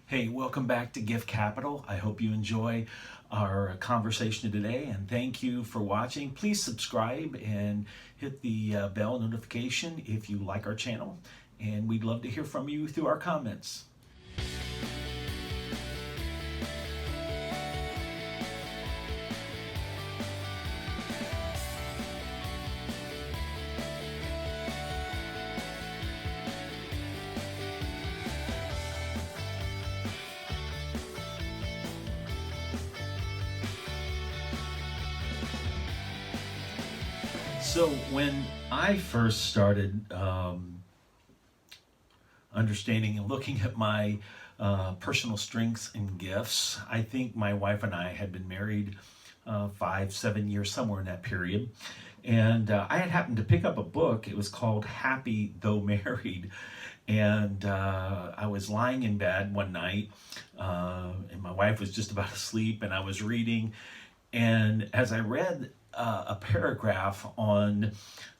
Hey, welcome back to Gift Capital. I hope you enjoy our conversation today, and thank you for watching. Please subscribe and hit the bell notification if you like our channel, and we'd love to hear from you through our comments. So when I first started understanding and looking at my personal strengths and gifts, I think my wife and I had been married 5, 7 years, somewhere in that period. And I had happened to pick up a book. It was called Happy Though Married. And I was lying in bed one night, and my wife was just about asleep, and I was reading. And as I read a paragraph on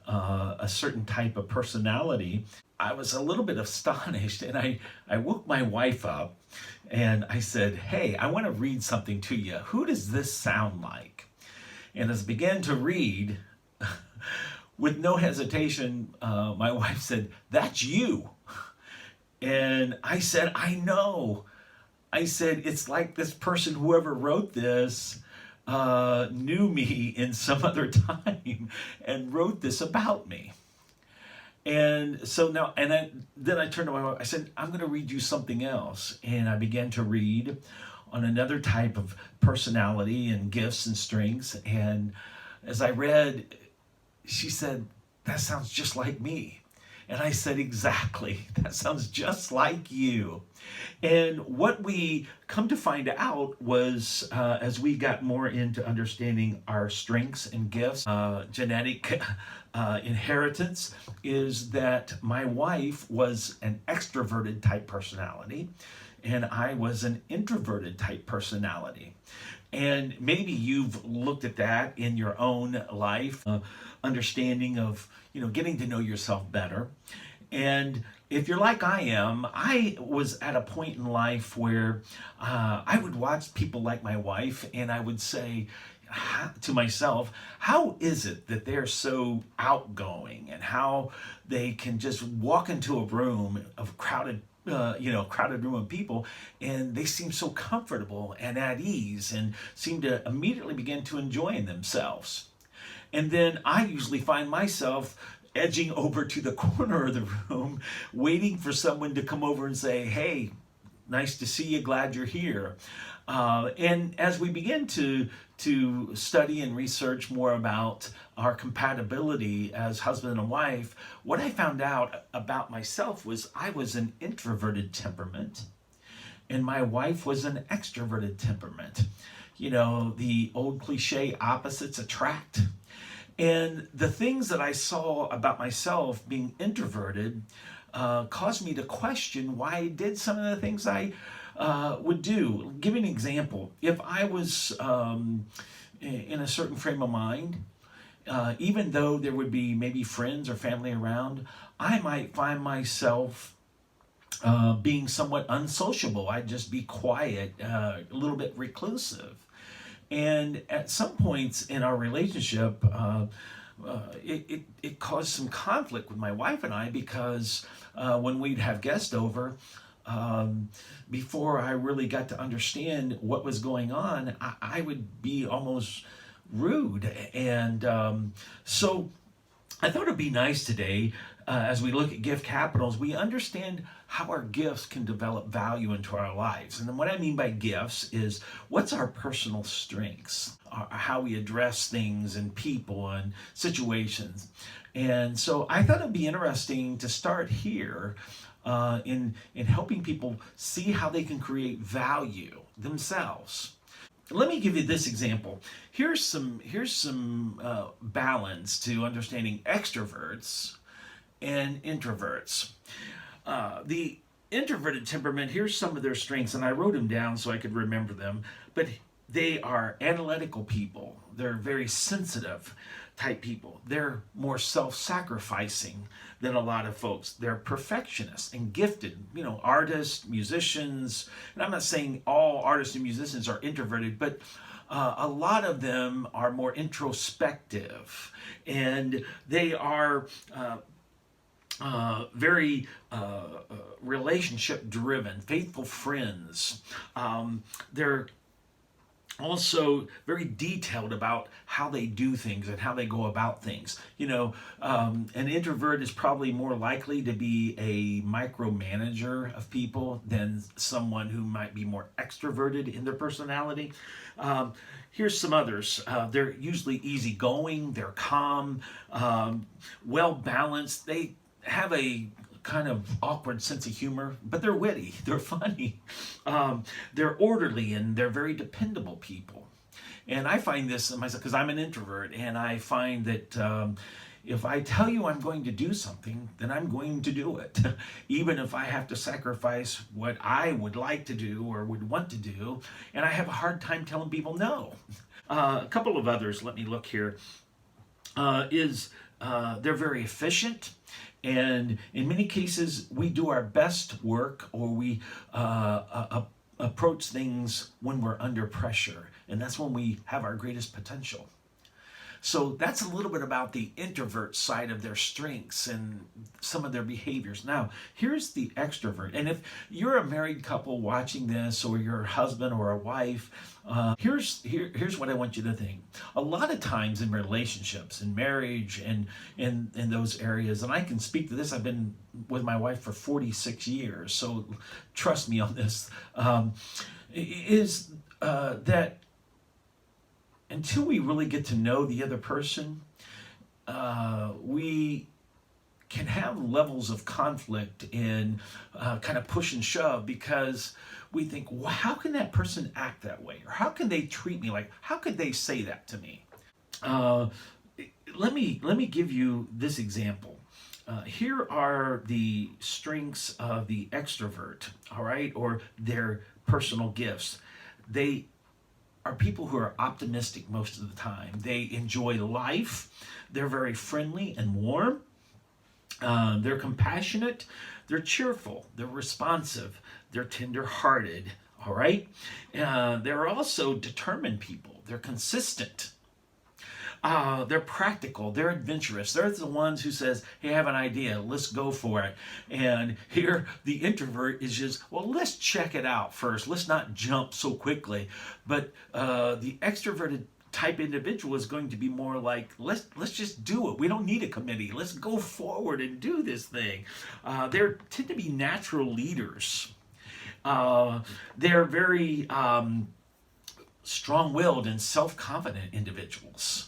a certain type of personality, I was a little bit astonished, and I woke my wife up and I said, "Hey, I want to read something to you. Who does this sound like?" And as I began to read, with no hesitation, my wife said, "That's you." And I said, "I know." I said, "It's like this person, whoever wrote this, knew me in some other time and wrote this about me." And so now, then I turned to my wife. I said, "I'm going to read you something else." And I began to read on another type of personality and gifts and strengths. And as I read, she said, "That sounds just like me." And I said, "Exactly. That sounds just like you." And what we come to find out was, as we got more into understanding our strengths and gifts, genetic inheritance, is that my wife was an extroverted type personality, and I was an introverted type personality. And maybe you've looked at that in your own life, understanding of, getting to know yourself better. And if you're like I am, I was at a point in life where I would watch people like my wife, and I would say to myself, how is it that they're so outgoing, and how they can just walk into a room of crowded room of people, and they seem so comfortable and at ease and seem to immediately begin to enjoy themselves. And then I usually find myself edging over to the corner of the room, waiting for someone to come over and say, "Hey, nice to see you, glad you're here." And as we begin to study and research more about our compatibility as husband and wife, what I found out about myself was I was an introverted temperament, and my wife was an extroverted temperament. The old cliche, opposites attract. And the things that I saw about myself being introverted caused me to question why I did some of the things I would do. Give you an example. If I was in a certain frame of mind, even though there would be maybe friends or family around, I might find myself being somewhat unsociable. I'd just be quiet, a little bit reclusive. And at some points in our relationship, it caused some conflict with my wife and I, because when we'd have guests over, before I really got to understand what was going on, I would be almost rude. And so I thought it'd be nice today, as we look at gift capitals, we understand how our gifts can develop value into our lives. And then what I mean by gifts is, what's our personal strengths, how we address things and people and situations. And so I thought it'd be interesting to start here in helping people see how they can create value themselves. Let me give you this example. Here's some balance to understanding extroverts and introverts. The introverted temperament, here's some of their strengths, and I wrote them down so I could remember them. But they are analytical people. They're very sensitive. type people. They're more self-sacrificing than a lot of folks. They're perfectionists and gifted, artists, musicians. And I'm not saying all artists and musicians are introverted, but a lot of them are more introspective, and they are very relationship driven, faithful friends. They're also very detailed about how they do things and how they go about things. An introvert is probably more likely to be a micromanager of people than someone who might be more extroverted in their personality. Here's some others. They're usually easygoing, they're calm, well balanced. They have a kind of awkward sense of humor, but they're witty, they're funny, they're orderly, and they're very dependable people. And I find this in myself because I'm an introvert, and I find that if I tell you I'm going to do something, then I'm going to do it, even if I have to sacrifice what I would like to do or would want to do. And I have a hard time telling people no. A couple of others, let me look here, they're very efficient. And in many cases, we do our best work, or we approach things when we're under pressure. And that's when we have our greatest potential. So that's a little bit about the introvert side of their strengths and some of their behaviors. Now, here's the extrovert. And if you're a married couple watching this, or you're a husband or a wife, here's what I want you to think. A lot of times in relationships, in marriage, and in those areas, and I can speak to this, I've been with my wife for 46 years, so trust me on this, that until we really get to know the other person, we can have levels of conflict and kind of push and shove, because we think, well, how can that person act that way? Or how can they treat me like, how could they say that to me? Let me give you this example. Here are the strengths of the extrovert, all right, or their personal gifts. They are people who are optimistic most of the time. They enjoy life. They're very friendly and warm. They're compassionate. They're cheerful. They're responsive. They're tender-hearted. All right? They're also determined people. They're consistent. They're practical, they're adventurous. They're the ones who says, hey, I have an idea, let's go for it. And here the introvert is just, well, let's check it out first. Let's not jump so quickly. But the extroverted type individual is going to be more like, let's just do it. We don't need a committee. Let's go forward and do this thing. They tend to be natural leaders. They're very strong-willed and self-confident individuals.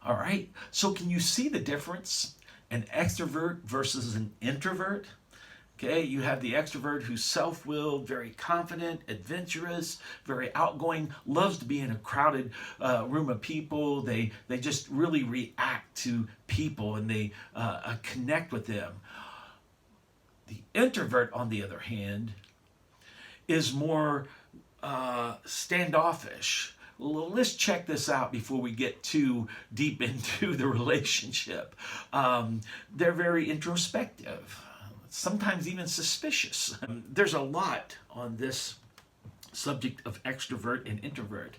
All right, so can you see the difference? An extrovert versus an introvert? Okay, you have the extrovert who's self-willed, very confident, adventurous, very outgoing, loves to be in a crowded room of people. They just really react to people, and they connect with them. The introvert, on the other hand, is more standoffish. Let's check this out before we get too deep into the relationship. They're very introspective, sometimes even suspicious. There's a lot on this subject of extrovert and introvert,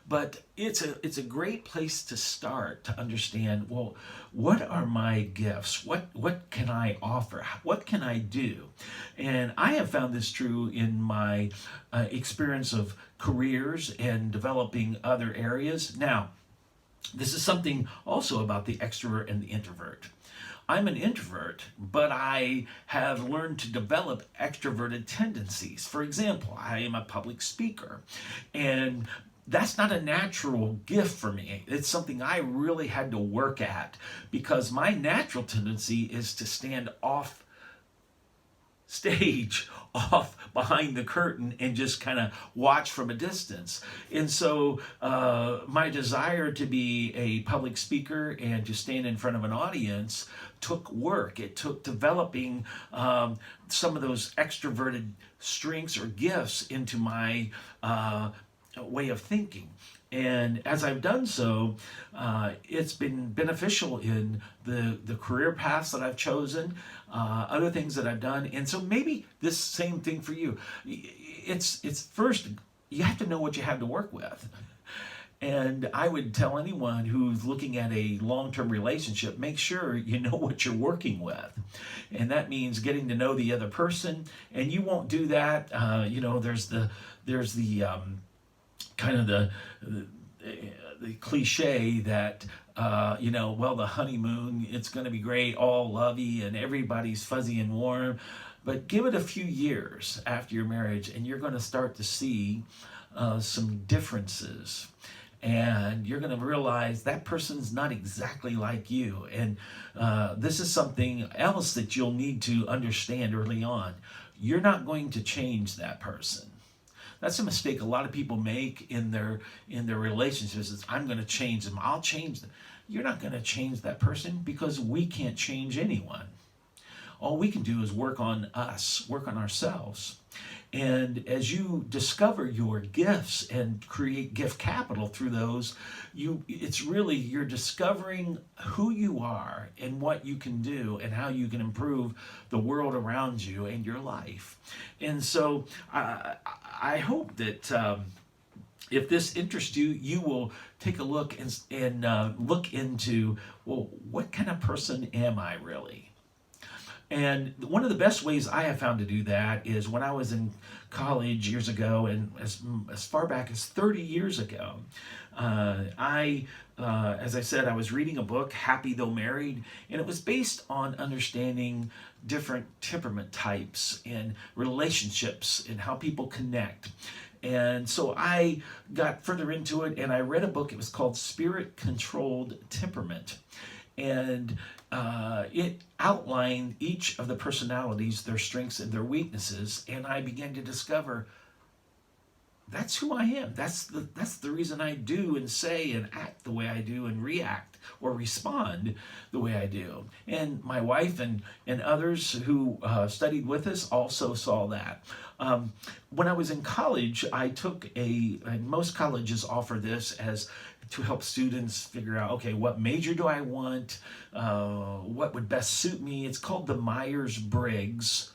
but it's a great place to start to understand, well, what are my gifts? What can I offer? What can I do? And I have found this true in my experience of careers and developing other areas. Now, this is something also about the extrovert and the introvert. I'm an introvert, but I have learned to develop extroverted tendencies. For example, I am a public speaker, and that's not a natural gift for me. It's something I really had to work at, because my natural tendency is to stand off stage, off behind the curtain, and just kind of watch from a distance. And so my desire to be a public speaker and to stand in front of an audience took work. It took developing some of those extroverted strengths or gifts into my way of thinking. And as I've done so, it's been beneficial in the career paths that I've chosen, other things that I've done. And so maybe this same thing for you. It's first, you have to know what you have to work with. And I would tell anyone who's looking at a long-term relationship, make sure you know what you're working with. And that means getting to know the other person. And you won't do that. There's the kind of the cliche that well, the honeymoon, it's going to be great, all lovey, and everybody's fuzzy and warm. But give it a few years after your marriage, and you're going to start to see some differences. And you're going to realize that person's not exactly like you. And this is something else that you'll need to understand early on. You're not going to change that person. That's a mistake a lot of people make in their relationships. Is I'm going to change them. I'll change them. You're not going to change that person, because we can't change anyone. All we can do is work on us, work on ourselves. And as you discover your gifts and create gift capital through those, you're discovering who you are and what you can do and how you can improve the world around you and your life. And so I hope that if this interests you, you will take a look and look into, well, what kind of person am I really? And one of the best ways I have found to do that is when I was in college years ago, and as far back as 30 years ago, as I said, I was reading a book, Happy Though Married, and it was based on understanding different temperament types and relationships and how people connect. And so I got further into it, and I read a book. It was called Spirit Controlled Temperament. And it outlined each of the personalities, their strengths and their weaknesses, and I began to discover that's who I am. That's the reason I do and say and act the way I do and react or respond the way I do. And my wife and others who studied with us also saw that. When I was in college, I took and most colleges offer this as to help students figure out, okay, what major do I want? What would best suit me? It's called the Myers-Briggs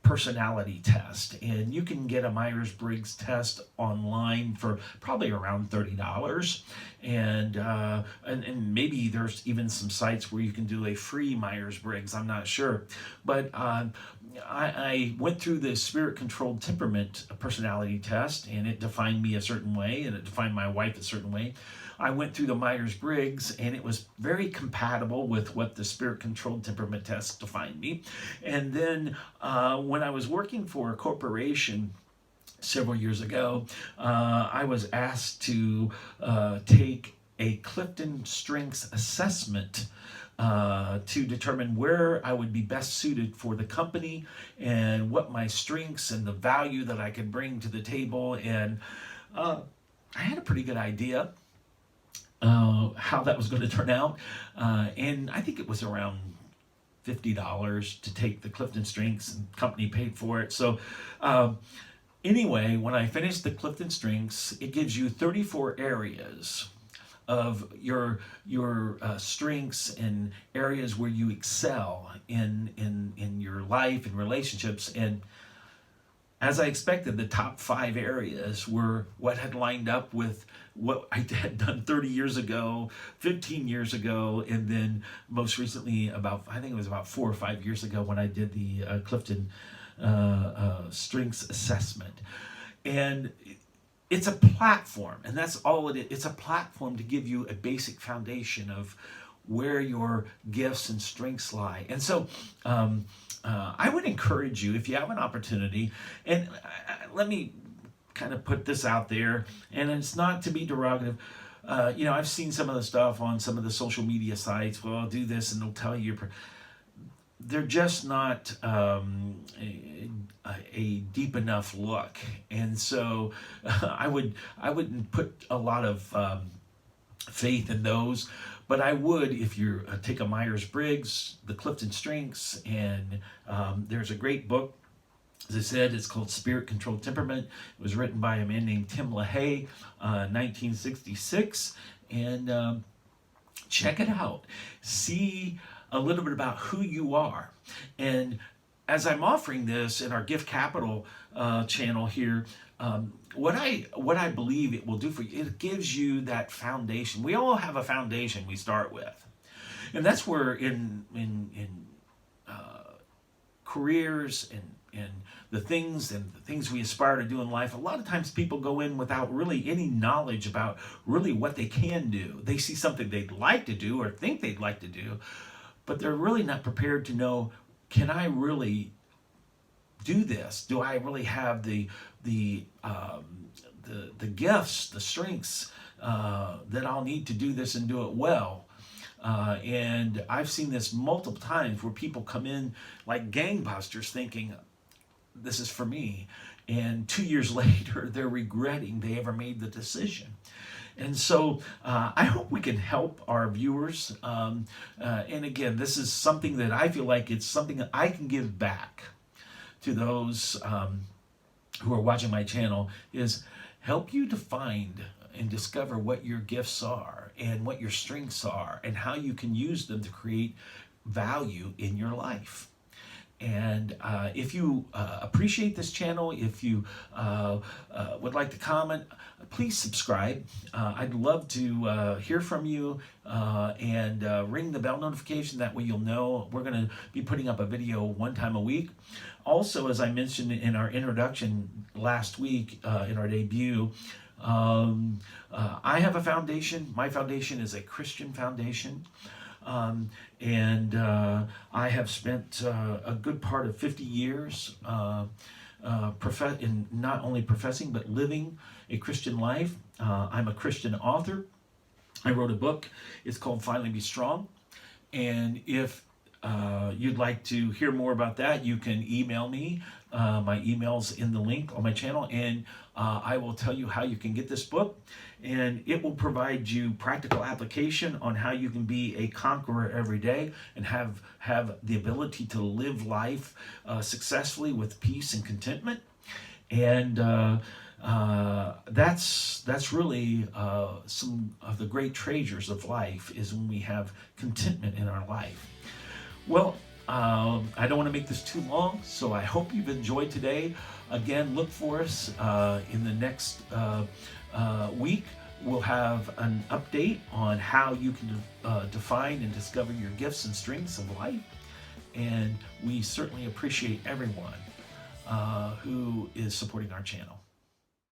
personality test, and you can get a Myers-Briggs test online for probably around $30, and maybe there's even some sites where you can do a free Myers-Briggs. I'm not sure, but I went through the Spirit Controlled Temperament personality test, and it defined me a certain way, and it defined my wife a certain way. I went through the Myers-Briggs, and it was very compatible with what the Spirit Controlled Temperament test defined me. And then when I was working for a corporation several years ago, I was asked to take a Clifton Strengths assessment to determine where I would be best suited for the company and what my strengths and the value that I could bring to the table. And I had a pretty good idea how that was going to turn out. And I think it was around $50 to take the Clifton Strengths, and the company paid for it. So anyway, when I finished the Clifton Strengths, it gives you 34 areas of your strengths and areas where you excel in your life and relationships. And as I expected, the top 5 areas were what had lined up with what I had done 30 years ago, 15 years ago, and then most recently I think it was about 4 or 5 years ago when I did the Clifton Strengths Assessment. And it's a platform, and that's all it is. It's a platform to give you a basic foundation of where your gifts and strengths lie. And so I would encourage you, if you have an opportunity, and let me kind of put this out there, and it's not to be derogative. I've seen some of the stuff on some of the social media sites. Well, I'll do this, and they'll tell you. They're just not a deep enough look, and so I wouldn't put a lot of faith in those. But I would, if you take a Myers-Briggs, the Clifton Strengths, and there's a great book As I said, it's called Spirit Controlled Temperament. It was written by a man named Tim LaHaye, 1966. And check it out. See a little bit about who you are. And as I'm offering this in our Gift Capital channel here, what I believe it will do for you, it gives you that foundation. We all have a foundation we start with, and that's where in careers and the things we aspire to do in life, a lot of times people go in without really any knowledge about really what they can do. They see something they'd like to do or think they'd like to do, but they're really not prepared to know, can I really do this? Do I really have the gifts, the strengths that I'll need to do this and do it well? And I've seen this multiple times where people come in like gangbusters thinking, this is for me. And 2 years later, they're regretting they ever made the decision. And so I hope we can help our viewers. And again, this is something that I feel like it's something that I can give back to those who are watching my channel, is help you to find and discover what your gifts are and what your strengths are and how you can use them to create value in your life. And if you appreciate this channel, if you would like to comment, please subscribe. I'd love to hear from you, and ring the bell notification. That way you'll know we're going to be putting up a video one time a week. Also, as I mentioned in our introduction last week, in our debut, I have a foundation. My foundation is a Christian foundation. And I have spent a good part of 50 years in not only professing but living a Christian life. I'm a Christian author. I wrote a book. It's called Finally Be Strong. And if you'd like to hear more about that, you can email me. My email's in the link on my channel, and I will tell you how you can get this book, and it will provide you practical application on how you can be a conqueror every day and have the ability to live life successfully with peace and contentment. And that's really some of the great treasures of life, is when we have contentment in our life. Well, I don't want to make this too long, so I hope you've enjoyed today. Again, look for us in the next week. We'll have an update on how you can define and discover your gifts and strengths of life. And we certainly appreciate everyone who is supporting our channel.